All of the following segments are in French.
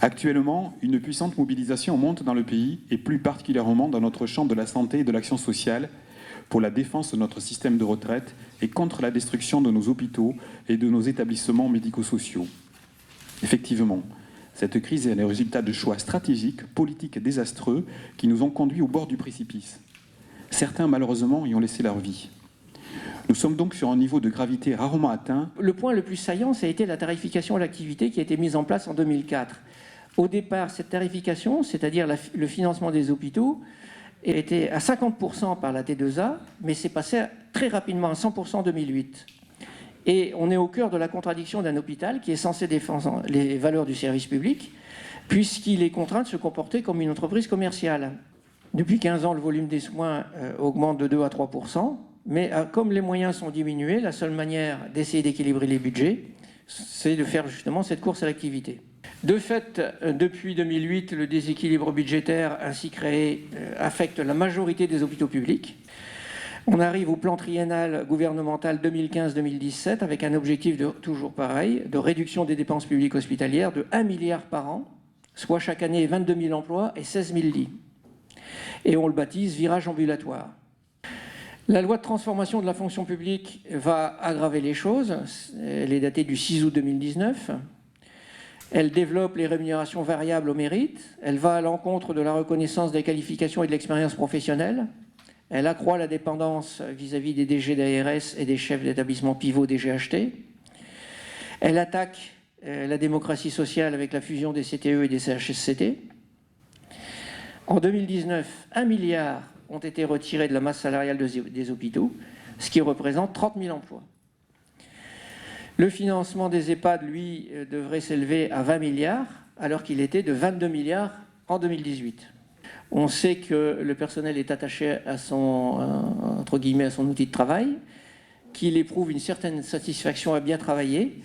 Actuellement, une puissante mobilisation monte dans le pays, et plus particulièrement dans notre champ de la santé et de l'action sociale, pour la défense de notre système de retraite et contre la destruction de nos hôpitaux et de nos établissements médico-sociaux. Effectivement, cette crise est le résultat de choix stratégiques, politiques et désastreux qui nous ont conduits au bord du précipice. Certains, malheureusement, y ont laissé leur vie. Nous sommes donc sur un niveau de gravité rarement atteint. Le point le plus saillant, ça a été la tarification à l'activité qui a été mise en place en 2004. Au départ, cette tarification, c'est-à-dire le financement des hôpitaux, était à 50% par la T2A, mais c'est passé très rapidement à 100% en 2008. Et on est au cœur de la contradiction d'un hôpital qui est censé défendre les valeurs du service public, puisqu'il est contraint de se comporter comme une entreprise commerciale. Depuis 15 ans, le volume des soins augmente de 2 à 3%, mais comme les moyens sont diminués, la seule manière d'essayer d'équilibrer les budgets, c'est de faire justement cette course à l'activité. De fait, depuis 2008, le déséquilibre budgétaire ainsi créé affecte la majorité des hôpitaux publics. On arrive au plan triennal gouvernemental 2015-2017 avec un objectif toujours pareil, de réduction des dépenses publiques hospitalières de 1 milliard par an, soit chaque année 22 000 emplois et 16 000 lits. Et on le baptise virage ambulatoire. La loi de transformation de la fonction publique va aggraver les choses. Elle est datée du 6 août 2019. Elle développe les rémunérations variables au mérite. Elle va à l'encontre de la reconnaissance des qualifications et de l'expérience professionnelle. Elle accroît la dépendance vis-à-vis des DG d'ARS et des chefs d'établissement pivot des GHT. Elle attaque la démocratie sociale avec la fusion des CTE et des CHSCT. En 2019, 1 milliard ont été retirés de la masse salariale des hôpitaux, ce qui représente 30 000 emplois. Le financement des EHPAD, lui, devrait s'élever à 20 milliards, alors qu'il était de 22 milliards en 2018. On sait que le personnel est attaché à son, entre guillemets, à son outil de travail, qu'il éprouve une certaine satisfaction à bien travailler,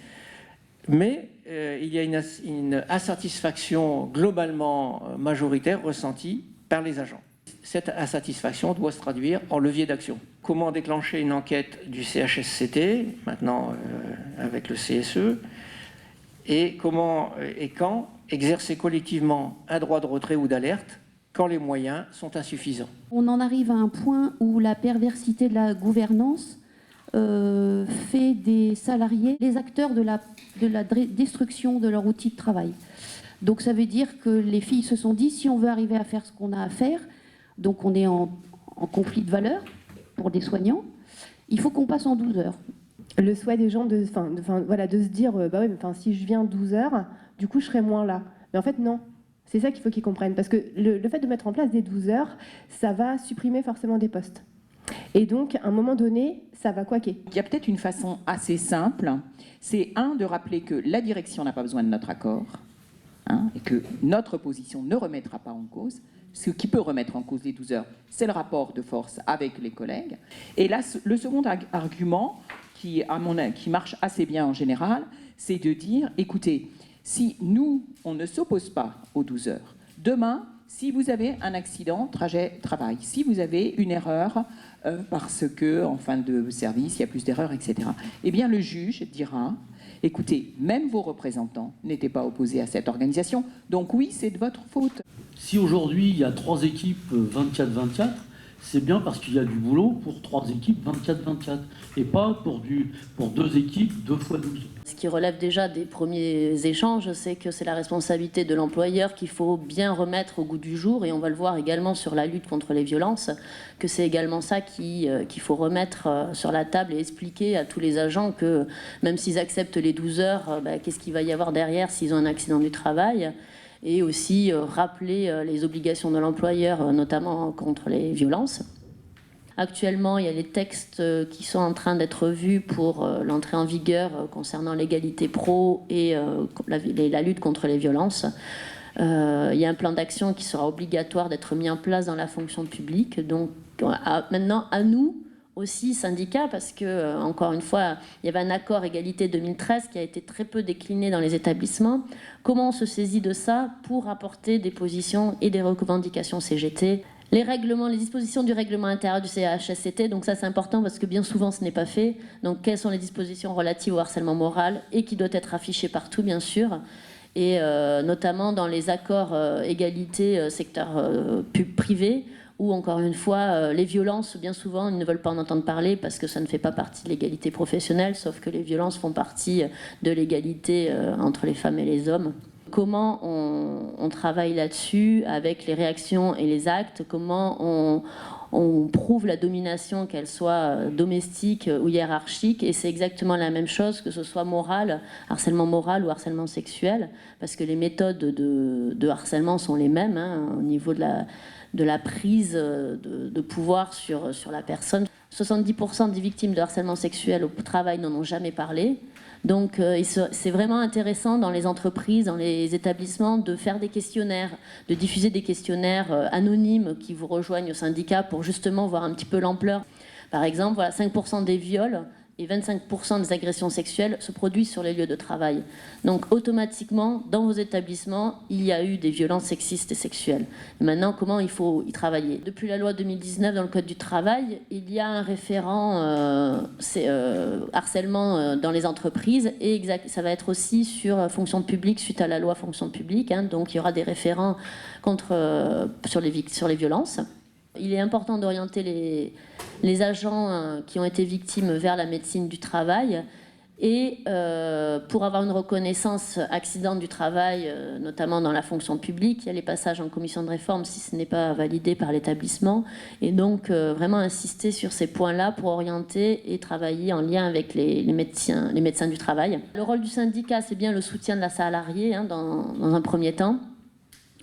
mais il y a une insatisfaction globalement majoritaire ressentie par les agents. Cette insatisfaction doit se traduire en levier d'action. Comment déclencher une enquête du CHSCT, maintenant avec le CSE, et comment et quand exercer collectivement un droit de retrait ou d'alerte quand les moyens sont insuffisants. On en arrive à un point où la perversité de la gouvernance fait des salariés les acteurs de la destruction de leur outil de travail. Donc ça veut dire que les filles se sont dit, si on veut arriver à faire ce qu'on a à faire, donc on est en conflit de valeurs pour des soignants, il faut qu'on passe en 12 heures. Le souhait des gens de se dire, bah ouais, si je viens 12 heures, du coup je serai moins là. Mais en fait non, c'est ça qu'il faut qu'ils comprennent, parce que le fait de mettre en place des 12 heures, ça va supprimer forcément des postes. Et donc, à un moment donné, ça va coaquer. Il y a peut-être une façon assez simple, c'est de rappeler que la direction n'a pas besoin de notre accord, et que notre position ne remettra pas en cause. Ce qui peut remettre en cause les 12 heures, c'est le rapport de force avec les collègues. Et là, le second argument, qui marche assez bien en général, c'est de dire, écoutez, si nous, on ne s'oppose pas aux 12 heures, demain, si vous avez un accident trajet-travail, si vous avez une erreur parce qu'en fin de service, il y a plus d'erreurs, etc., eh bien le juge dira, écoutez, même vos représentants n'étaient pas opposés à cette organisation, donc oui, c'est de votre faute. Si aujourd'hui il y a 3 équipes 24-24, c'est bien parce qu'il y a du boulot pour 3 équipes 24-24 et pas pour 2 équipes 2 fois 12. Ce qui relève déjà des premiers échanges, c'est que c'est la responsabilité de l'employeur qu'il faut bien remettre au goût du jour, et on va le voir également sur la lutte contre les violences, que c'est également ça qu'il faut remettre sur la table et expliquer à tous les agents que même s'ils acceptent les 12 heures, qu'est-ce qu'il va y avoir derrière s'ils ont un accident du travail, et aussi rappeler les obligations de l'employeur, notamment contre les violences. Actuellement, il y a les textes qui sont en train d'être vus pour l'entrée en vigueur concernant l'égalité pro et la lutte contre les violences. Il y a un plan d'action qui sera obligatoire d'être mis en place dans la fonction publique. Donc maintenant, à nous aussi, syndicats, parce que, encore une fois, il y avait un accord égalité 2013 qui a été très peu décliné dans les établissements. Comment on se saisit de ça pour apporter des positions et des revendications CGT ? Les dispositions du règlement intérieur du CHSCT, donc ça c'est important parce que bien souvent ce n'est pas fait. Donc quelles sont les dispositions relatives au harcèlement moral et qui doit être affiché partout bien sûr. et notamment dans les accords égalité secteur privé, où, encore une fois, les violences, bien souvent, ils ne veulent pas en entendre parler parce que ça ne fait pas partie de l'égalité professionnelle, sauf que les violences font partie de l'égalité entre les femmes et les hommes. Comment on travaille là-dessus avec les réactions et les actes, comment on prouve la domination, qu'elle soit domestique ou hiérarchique, et c'est exactement la même chose, que ce soit harcèlement moral ou harcèlement sexuel, parce que les méthodes de harcèlement sont les mêmes au niveau de la prise de pouvoir sur la personne. 70% des victimes de harcèlement sexuel au travail n'en ont jamais parlé. Donc c'est vraiment intéressant dans les entreprises, dans les établissements, de faire des questionnaires, de diffuser des questionnaires anonymes qui vous rejoignent au syndicat pour justement voir un petit peu l'ampleur. Par exemple, 5% des viols et 25% des agressions sexuelles se produisent sur les lieux de travail. Donc automatiquement, dans vos établissements, il y a eu des violences sexistes et sexuelles. Et maintenant, comment il faut y travailler? Depuis la loi 2019, dans le Code du travail, il y a un référent harcèlement dans les entreprises, et ça va être aussi sur fonction publique suite à la loi fonction publique. Donc il y aura des référents sur les violences. Il est important d'orienter les agents qui ont été victimes vers la médecine du travail, et pour avoir une reconnaissance accident du travail, notamment dans la fonction publique, il y a les passages en commission de réforme si ce n'est pas validé par l'établissement, et donc vraiment insister sur ces points-là pour orienter et travailler en lien avec les médecins du travail. Le rôle du syndicat, c'est bien le soutien de la salariée dans un premier temps.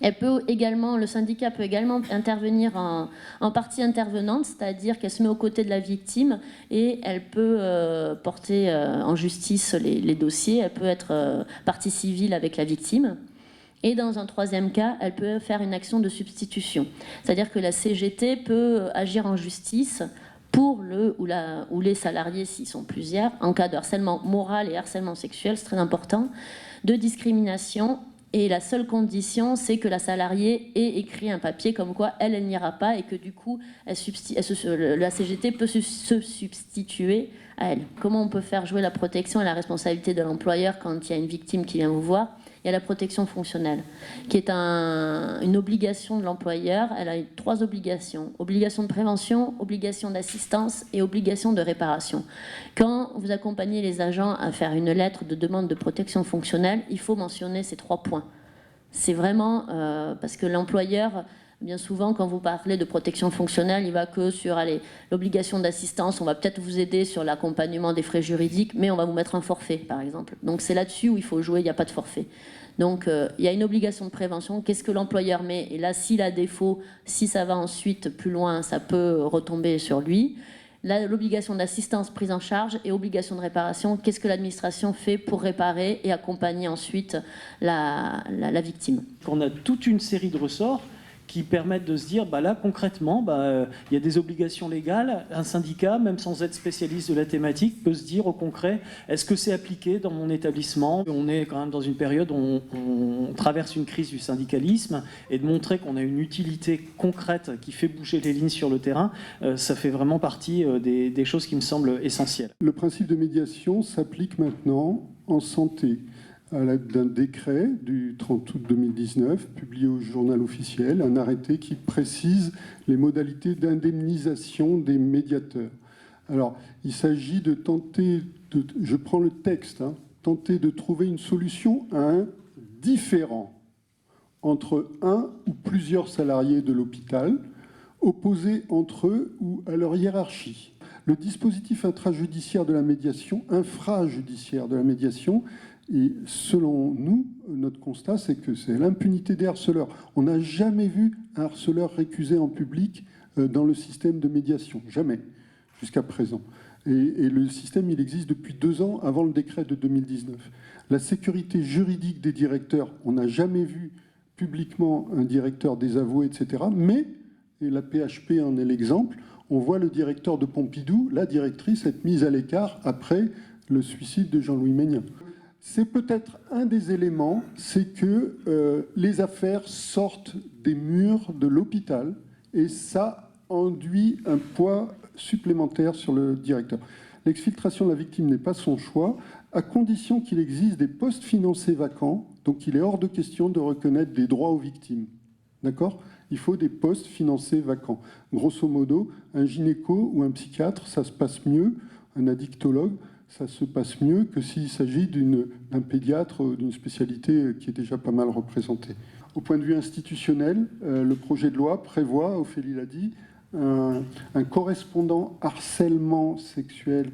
Le syndicat peut également intervenir en partie intervenante, c'est-à-dire qu'elle se met aux côtés de la victime et elle peut porter en justice les dossiers, elle peut être partie civile avec la victime. Et dans un troisième cas, elle peut faire une action de substitution, c'est-à-dire que la CGT peut agir en justice pour le ou les salariés, s'ils sont plusieurs, en cas de harcèlement moral et harcèlement sexuel, c'est très important, de discrimination. Et la seule condition, c'est que la salariée ait écrit un papier comme quoi elle n'ira pas, et que du coup, la CGT peut se substituer à elle. Comment on peut faire jouer la protection et la responsabilité de l'employeur quand il y a une victime qui vient vous voir? Il y a la protection fonctionnelle, qui est une obligation de l'employeur. Elle a 3 obligations. Obligation de prévention, obligation d'assistance et obligation de réparation. Quand vous accompagnez les agents à faire une lettre de demande de protection fonctionnelle, il faut mentionner ces 3 points. C'est vraiment parce que l'employeur, bien souvent, quand vous parlez de protection fonctionnelle, il va que sur l'obligation d'assistance. On va peut-être vous aider sur l'accompagnement des frais juridiques, mais on va vous mettre un forfait, par exemple. Donc c'est là-dessus où il faut jouer, il n'y a pas de forfait. Donc il y a une obligation de prévention. Qu'est-ce que l'employeur met? Et là, s'il a défaut, si ça va ensuite plus loin, ça peut retomber sur lui. L'obligation d'assistance prise en charge et obligation de réparation. Qu'est-ce que l'administration fait pour réparer et accompagner ensuite la victime? On a toute une série de ressorts qui permettent de se dire, là concrètement, il y a des obligations légales. Un syndicat, même sans être spécialiste de la thématique, peut se dire au concret, est-ce que c'est appliqué dans mon établissement? On est quand même dans une période où on traverse une crise du syndicalisme, et de montrer qu'on a une utilité concrète qui fait bouger les lignes sur le terrain, ça fait vraiment partie des choses qui me semblent essentielles. Le principe de médiation s'applique maintenant en santé, à l'aide d'un décret du 30 août 2019, publié au journal officiel, un arrêté qui précise les modalités d'indemnisation des médiateurs. Alors, il s'agit de tenter, je prends le texte, tenter de trouver une solution à un différend entre un ou plusieurs salariés de l'hôpital, opposés entre eux ou à leur hiérarchie. Le dispositif infrajudiciaire de la médiation, et selon nous, notre constat, c'est que c'est l'impunité des harceleurs. On n'a jamais vu un harceleur récusé en public dans le système de médiation. Jamais, jusqu'à présent. Et le système, il existe depuis 2 ans avant le décret de 2019. La sécurité juridique des directeurs, on n'a jamais vu publiquement un directeur désavoué, etc. Mais, et la PHP en est l'exemple, on voit le directeur de Pompidou, la directrice, être mise à l'écart après le suicide de Jean-Louis Ménien. C'est peut-être un des éléments, c'est que les affaires sortent des murs de l'hôpital et ça induit un poids supplémentaire sur le directeur. l'exfiltration de la victime n'est pas son choix, à condition qu'il existe des postes financés vacants, donc il est hors de question de reconnaître des droits aux victimes. D'accord ? Il faut des postes financés vacants. Grosso modo, un gynéco ou un psychiatre, ça se passe mieux, un addictologue, ça se passe mieux que s'il s'agit d'un pédiatre, d'une spécialité qui est déjà pas mal représentée. Au point de vue institutionnel, le projet de loi prévoit, Ophélie l'a dit, un correspondant harcèlement sexuel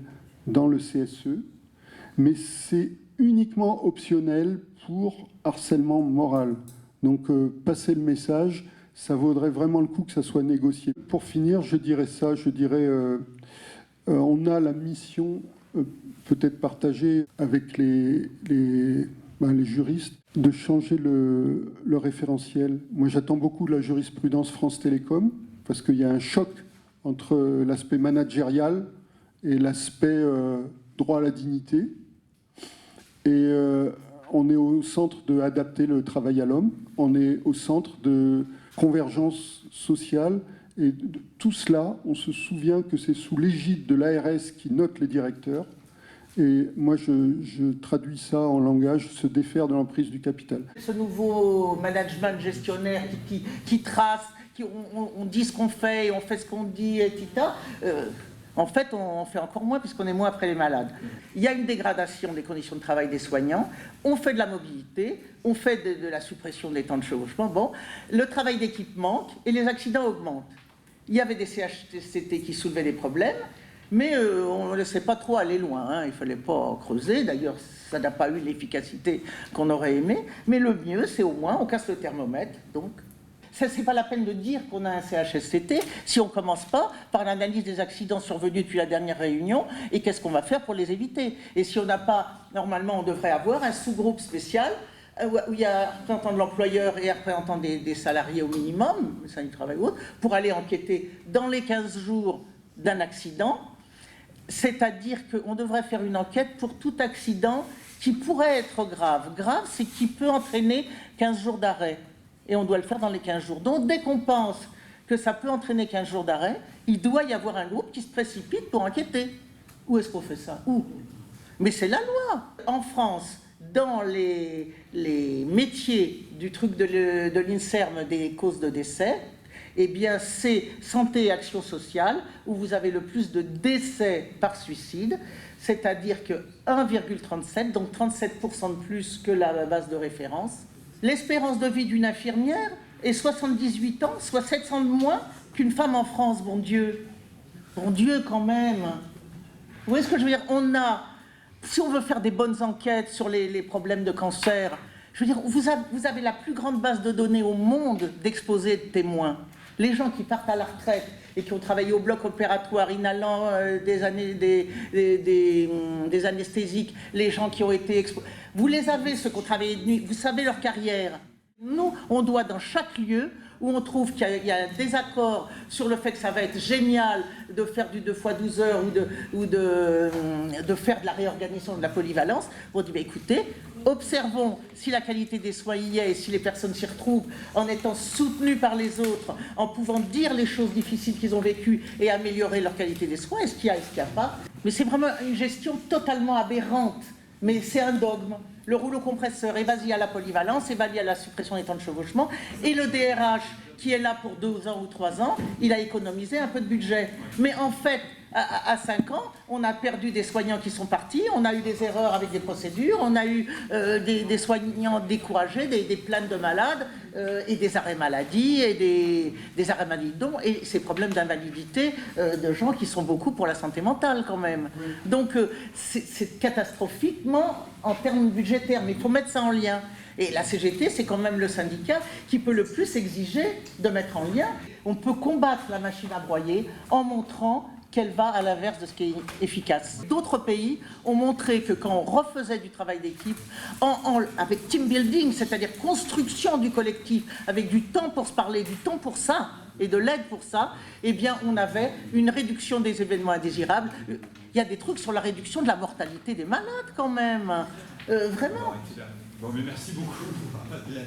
dans le CSE, mais c'est uniquement optionnel pour harcèlement moral. Donc, passer le message, ça vaudrait vraiment le coup que ça soit négocié. Pour finir, je dirais, on a la mission, peut-être partagée avec les juristes, de changer le référentiel. Moi, j'attends beaucoup de la jurisprudence France Télécom, parce qu'il y a un choc entre l'aspect managérial et l'aspect droit à la dignité. Et on est au centre d'adapter le travail à l'homme, on est au centre de convergence sociale, et de tout cela, on se souvient que c'est sous l'égide de l'ARS qui note les directeurs. Et moi, je traduis ça en langage, se défaire de l'emprise du capital. Ce nouveau management gestionnaire qui trace, on dit ce qu'on fait et on fait ce qu'on dit, etc. En fait, on fait encore moins puisqu'on est moins après les malades. Il y a une dégradation des conditions de travail des soignants, on fait de la mobilité, on fait de la suppression des temps de chevauchement. Bon, le travail d'équipe manque et les accidents augmentent. Il y avait des CHSCT qui soulevaient des problèmes, mais on ne laissait pas trop aller loin, hein. Il ne fallait pas creuser. D'ailleurs, ça n'a pas eu l'efficacité qu'on aurait aimé. Mais le mieux, c'est au moins, on casse le thermomètre. Donc, ce n'est pas la peine de dire qu'on a un CHSCT si on ne commence pas par l'analyse des accidents survenus depuis la dernière réunion et qu'est-ce qu'on va faire pour les éviter. Et si on n'a pas, normalement, on devrait avoir un sous-groupe spécial où il y a un représentant de l'employeur et un représentant des salariés au minimum, ça du travail ou autre, pour aller enquêter dans les 15 jours d'un accident. C'est-à-dire qu'on devrait faire une enquête pour tout accident qui pourrait être grave. Grave, c'est qui peut entraîner 15 jours d'arrêt. Et on doit le faire dans les 15 jours. Donc, dès qu'on pense que ça peut entraîner 15 jours d'arrêt, il doit y avoir un groupe qui se précipite pour enquêter. Où est-ce qu'on fait ça? Où? Mais c'est la loi. En France, dans les métiers du truc de l'INSERM des causes de décès, eh bien, c'est santé et action sociale où vous avez le plus de décès par suicide, c'est-à-dire que 1,37, donc 37% de plus que la base de référence. L'espérance de vie d'une infirmière est 78 ans, soit 7 ans de moins qu'une femme en France, bon Dieu. Bon Dieu, quand même. Vous voyez ce que je veux dire? Si on veut faire des bonnes enquêtes sur les problèmes de cancer, je veux dire, vous avez la plus grande base de données au monde d'exposés de témoins. Les gens qui partent à la retraite et qui ont travaillé au bloc opératoire, inhalant des anesthésiques, les gens qui ont été exposés. Vous les avez, ceux qui ont travaillé de nuit, vous savez leur carrière. Nous, on doit, dans chaque lieu où on trouve qu'il y a un désaccord sur le fait que ça va être génial de faire du 2 x 12 heures ou de faire de la réorganisation de la polyvalence, on dit, écoutez, observons si la qualité des soins y est et si les personnes s'y retrouvent en étant soutenues par les autres, en pouvant dire les choses difficiles qu'ils ont vécues et améliorer leur qualité des soins, est-ce qu'il y a, est-ce qu'il n'y a pas. Mais c'est vraiment une gestion totalement aberrante, mais c'est un dogme. Le rouleau compresseur est basé à la polyvalence, est basé à la suppression des temps de chevauchement, et le DRH, qui est là pour 2 ans ou 3 ans, il a économisé un peu de budget. Mais en fait, à 5 ans, on a perdu des soignants qui sont partis, on a eu des erreurs avec des procédures, on a eu des soignants découragés, des plaintes de malades, et des arrêts maladie, et des arrêts maladie et ces problèmes d'invalidité de gens qui sont beaucoup pour la santé mentale quand même. Donc c'est catastrophiquement en termes budgétaires, mais il faut mettre ça en lien. Et la CGT, c'est quand même le syndicat qui peut le plus exiger de mettre en lien. On peut combattre la machine à broyer en montrant qu'elle va à l'inverse de ce qui est efficace. D'autres pays ont montré que quand on refaisait du travail d'équipe, avec team building, c'est-à-dire construction du collectif, avec du temps pour se parler, du temps pour ça, et de l'aide pour ça, eh bien on avait une réduction des événements indésirables. Il y a des trucs sur la réduction de la mortalité des malades quand même. Vraiment. Bon, mais merci beaucoup, Madeleine.